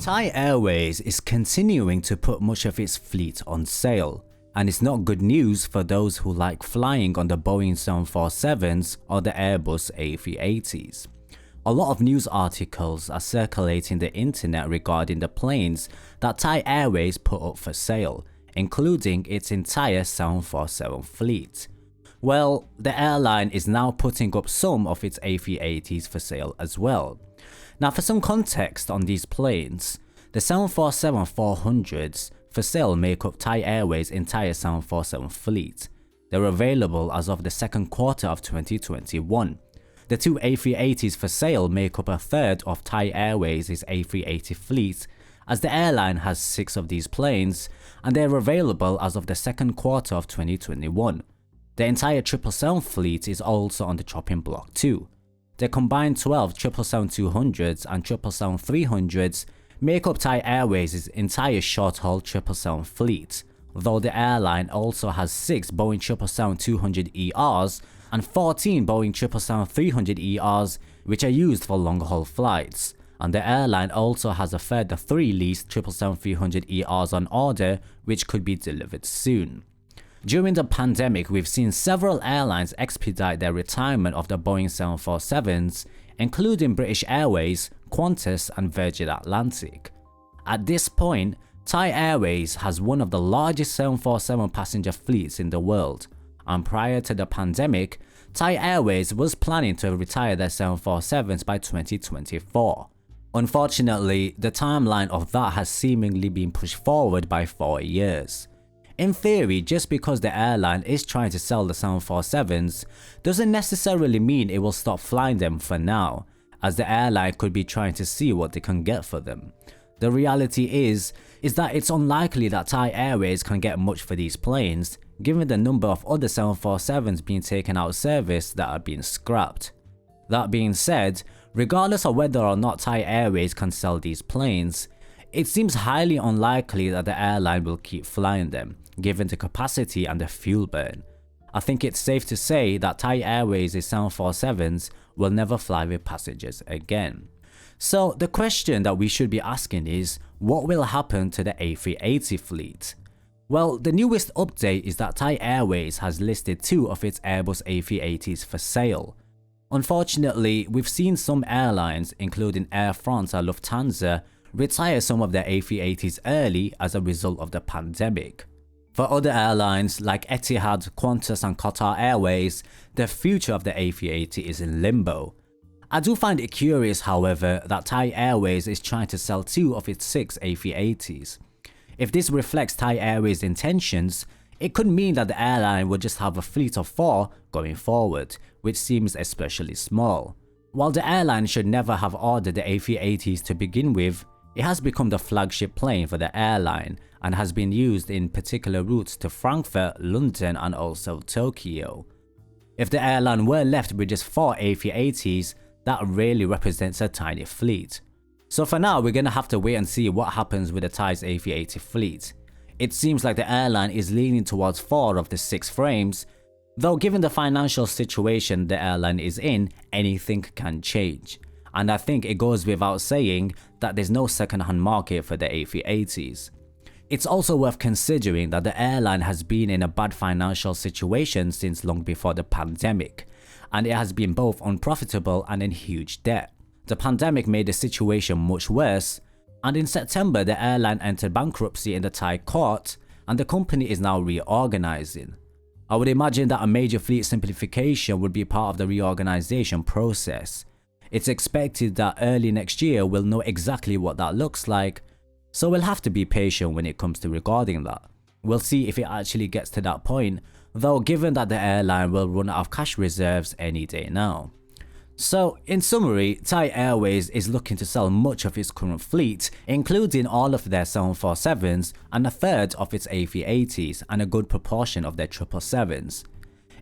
Thai Airways is continuing to put much of its fleet on sale, and it's not good news for those who like flying on the Boeing 747s or the Airbus A380s. A lot of news articles are circulating the internet regarding the planes that Thai Airways put up for sale, including its entire 747 fleet. Well, the airline is now putting up some of its A380s for sale as well. Now, for some context on these planes, the 747-400s for sale make up Thai Airways' entire 747 fleet. They're available as of the second quarter of 2021. The two A380s for sale make up a third of Thai Airways' A380 fleet, as the airline has 6 of these planes, and they're available as of the second quarter of 2021. The entire 777 fleet is also on the chopping block too. The combined 12 777-200s and 777-300s make up Thai Airways' entire short-haul 777 fleet, though the airline also has 6 Boeing 777-200ERs and 14 Boeing 777-300ERs, which are used for long-haul flights, and the airline also has a further 3 leased 777-300ERs on order, which could be delivered soon. During the pandemic, we've seen several airlines expedite their retirement of the Boeing 747s, including British Airways, Qantas and Virgin Atlantic. At this point, Thai Airways has one of the largest 747 passenger fleets in the world, and prior to the pandemic, Thai Airways was planning to retire their 747s by 2024. Unfortunately, the timeline of that has seemingly been pushed forward by 4 years. In theory, just because the airline is trying to sell the 747s doesn't necessarily mean it will stop flying them for now, as the airline could be trying to see what they can get for them. The reality is that it's unlikely that Thai Airways can get much for these planes, given the number of other 747s being taken out of service that are being scrapped. That being said, regardless of whether or not Thai Airways can sell these planes, it seems highly unlikely that the airline will keep flying them, given the capacity and the fuel burn. I think it's safe to say that Thai Airways' 747s will never fly with passengers again. So the question that we should be asking is, what will happen to the A380 fleet? Well, the newest update is that Thai Airways has listed 2 of its Airbus A380s for sale. Unfortunately, we've seen some airlines, including Air France and Lufthansa, retire some of their A380s early as a result of the pandemic. For other airlines like Etihad, Qantas and Qatar Airways, the future of the A380 is in limbo. I do find it curious, however, that Thai Airways is trying to sell 2 of its 6 A380s. If this reflects Thai Airways' intentions, it could mean that the airline will just have a fleet of 4 going forward, which seems especially small. While the airline should never have ordered the A380s to begin with, it has become the flagship plane for the airline and has been used in particular routes to Frankfurt, London and also Tokyo. If the airline were left with just 4 A380s, that really represents a tiny fleet. So for now, we're gonna have to wait and see what happens with the Thai's A380 fleet. It seems like the airline is leaning towards 4 of the 6 frames, though given the financial situation the airline is in, anything can change. And I think it goes without saying that there's no second-hand market for the A380s. It's also worth considering that the airline has been in a bad financial situation since long before the pandemic, and it has been both unprofitable and in huge debt. The pandemic made the situation much worse, and in September the airline entered bankruptcy in the Thai court, and the company is now reorganizing. I would imagine that a major fleet simplification would be part of the reorganization process. It's expected that early next year we'll know exactly what that looks like, so we'll have to be patient when it comes to regarding that. We'll see if it actually gets to that point, though given that the airline will run out of cash reserves any day now. So in summary, Thai Airways is looking to sell much of its current fleet, including all of their 747s and a third of its A380s and a good proportion of their 777s.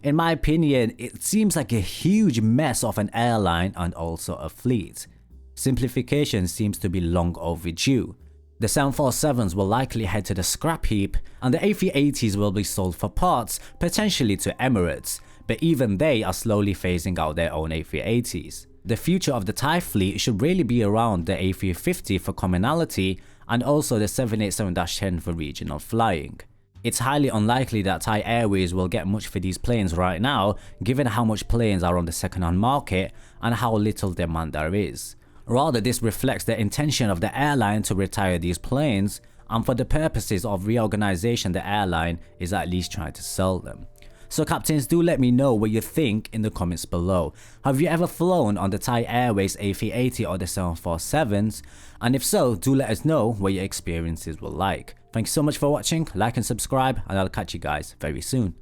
In my opinion, it seems like a huge mess of an airline and also a fleet. Simplification seems to be long overdue. The 747s will likely head to the scrap heap, and the A380s will be sold for parts, potentially to Emirates, but even they are slowly phasing out their own A380s. The future of the Thai fleet should really be around the A350 for commonality and also the 787-10 for regional flying. It's highly unlikely that Thai Airways will get much for these planes right now, given how much planes are on the second-hand market and how little demand there is. Rather, this reflects the intention of the airline to retire these planes, and for the purposes of reorganization, the airline is at least trying to sell them. So captains, do let me know what you think in the comments below. Have you ever flown on the Thai Airways A380 or the 747s? And if so, do let us know what your experiences were like. Thanks so much for watching, like and subscribe, and I'll catch you guys very soon.